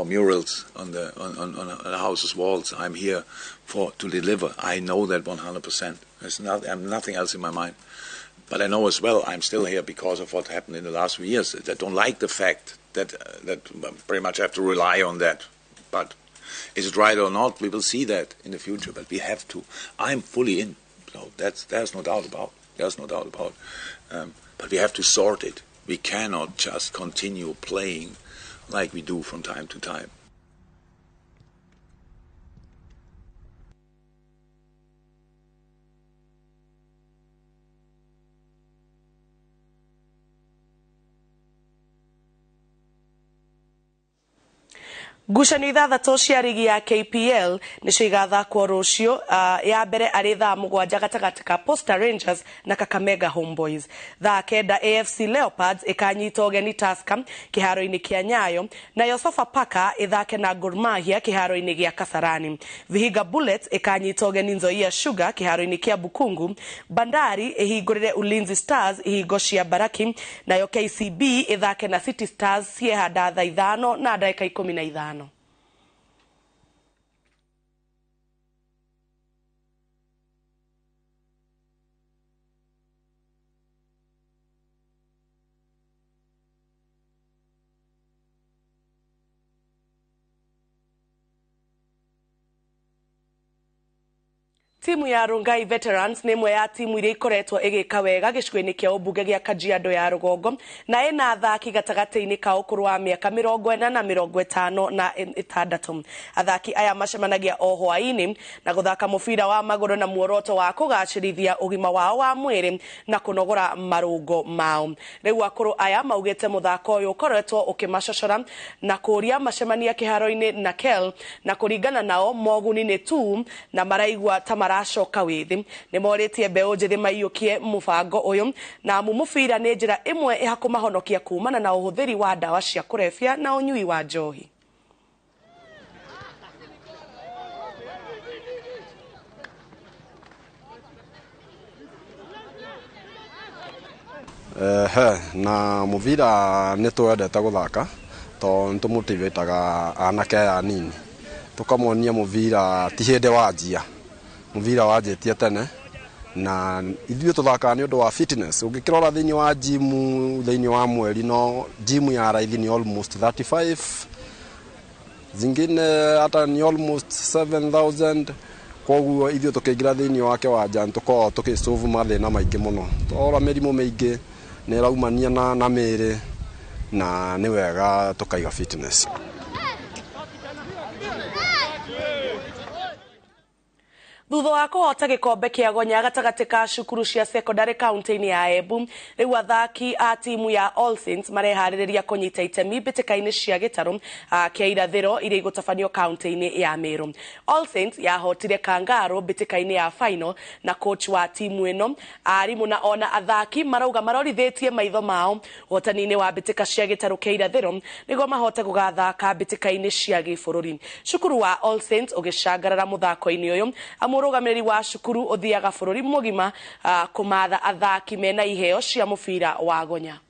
or murals on the house's walls. I'm here to deliver. I know that 100%. There's nothing else in my mind. But I know as well I'm still here because of what happened in the last few years. I don't like the fact that pretty much have to rely on that. But is it right or not? We will see that in the future. But we have to. I'm fully in. So there's no doubt about. There's no doubt about. But we have to sort it. We cannot just continue playing like we do from time to time. Ngucanio ithathatũ cia rigi ya KPL nĩcio igathakwo rũciũ, ya mbere arĩ thaa 7 gatagatĩ ka Posta Rangers na Kakamega Homeboys. Thaa 9 AFC Leopards ikanyita ũgeni Tusker kĩharo-inĩ kĩa Nyayo, nayo Sofapaka ithake na Gor Mahia kĩharo-inĩ gĩa Kasarani. Vihiga Bullets ikanyita ũgeni Nzoia Sugar kĩharo-inĩ kĩa Bukungu. Bandari ihingũrĩre Ulinzi Stars ihingo cia Baraki, nayo KCB ithake na City Stars ciehanda thaa 5 na dakika 15. Timu ya Rongai Veterans nĩ imwe ya timu iria ikoretwo igĩka wega gĩcigo-inĩ kĩa ũmbunge gĩa Kajiado ya Rũgongo, na ĩna athaki gatagatĩ-inĩ ka ũkũrũ wa mĩaka 40 na 56. Athaki aya macemanagia o hwaĩ-inĩ na gũthaka mũbira wa magũrũ na muoroto wa kũgacĩrithia ũgima wao wa mwĩrĩ na kũnogora marũngo mao. Rĩu akũrũ aya maugĩte mũthako ũyũ ũkoretwo ũkĩmacocora na kũria macemania kĩharo-inĩ na Kel, na kũringana nao moguni nĩ tu na maraigua ta marashoka withi. Nĩ morĩtie mbeũ njĩthĩ maiyũkie mũbango ũyũ, na mũbira nĩ njĩra ĩmwe ya kũmahonokia kumana na ũhũthĩri wa ndawa cia kũrebia na ũnyui wa njohi. Na mũbira nĩ twendete gũthaka tondũ tũmotivateaga anake aya nini, tũkamonia mũbira ti hĩndĩ wanjia, mũbira wanjĩtie tene, na ithuĩ tũthakaga nĩ ũndũ wa fitness. Ũngĩkĩrora thĩinĩ wa gym thĩinĩ wa mweri, no gym ya raithi ni almost 35, zingine hata ni almost 7,000. Koguo ithuĩ tũkĩingĩra thĩinĩ wa kĩwanja tũkoragwo tũkĩsolve mathĩna maingĩ mũno. Twaura mĩrimũ mĩingĩ nĩ ĩraumania na mĩĩrĩ, na nĩ wega tũkaiga fitness. Thutha wa kũhota gĩkombe kĩa Gonya gatagatĩ ka cukuru cia secondary kaunti-inĩ ya Embu, rĩu athaki a timu ya All Saints mareharĩrĩria kũnyita itemi mbĩtĩka-inĩ cia gĩtarũ kĩa irathĩro iria igũtabanio kaunti-inĩ ya Meru. All Saints yahotire Kangaru mbĩtĩka-inĩ ya final, na coach wa timu ĩno arimũ na ona athaki marauga marorithĩtie maitho mao ũhotani-inĩ wa mbĩtĩka cia gĩtarũ kĩa irathĩro nĩguo mahote gũgathaka mbĩtĩka-inĩ cia gĩbũrũri. Cukuru wa All Saints ũgĩcangarara mũthako-inĩ ũyũ, mũrũgamĩrĩri wa cukuru ũthiaga bũrũri mũgima kũmatha athaki mena iheo cia mũbira wa Gonya.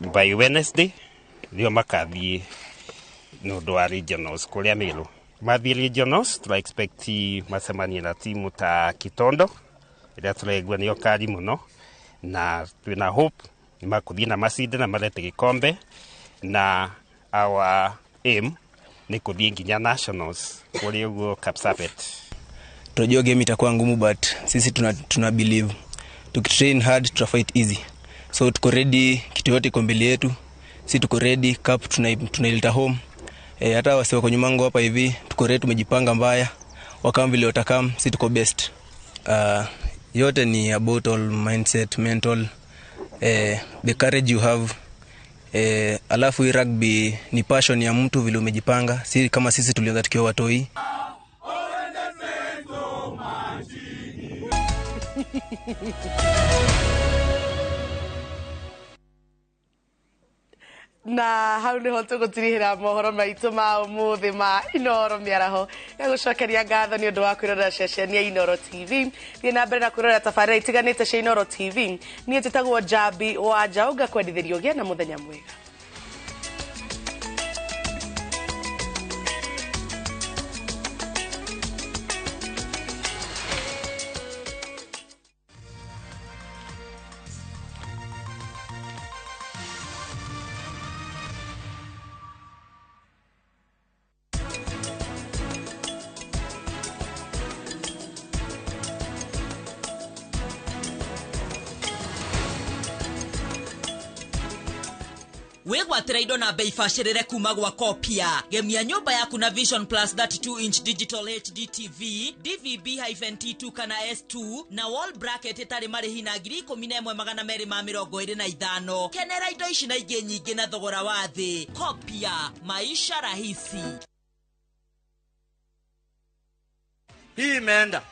By Wednesday ndio makathiĩ nĩ ũndũ wa regionals kũrĩa Meru. Mathiĩ regionals tũra expect macemanie na timu ta Kitondo ĩrĩa tũraigua nĩyo kari mũno, na twĩna hope nĩ makũthiĩ na macinde na marete gĩkombe, na our aim nĩ kũthiĩ nginya nationals kũrĩa ũguo Kapsabet. Tunajua game itakuwa ngumu, but sisi tuna believe tukitrain hard tuta fight easy, so tuko ready, kitu yote iko mbele yetu, sisi tuko ready, cup tunaileta home. Hata wasi wako nyuma yangu hapa hivi tuko ready, tumejipanga mbaya, wakam vile watakam, sisi tuko best. Yote ni about all mindset, mental, the courage you have. Alafu hii rugby ni passion ya mtu vile umejipanga. Si kama sisi tulianza tukiwa watoi. na hau niho tugutirihira mohoro maitu ma umuthi ma Inoro miaraho gucokeria ngatho ni undu wa kwirorera ceceni ya Inoro TV ni na mbere na kwirorera tabarĩra itiganĩte cia Inoro TV ni njĩtagwo Jambi wa Njaũ ngakwendithĩria ũgĩe na mũthenya mwega. Wegwatira indo na bei bacĩrĩre kuma gwa Kopia. Gemia nyũmba yaku na Vision Plus 32-inch digital HD TV, DVB-T2 kana S2 na wall bracket itarĩ marĩhi na 11,225. Kenera indo ici na ingĩ nyingĩ na thogora wa thĩ. Kopia, maisha rahisi. Hii imeenda.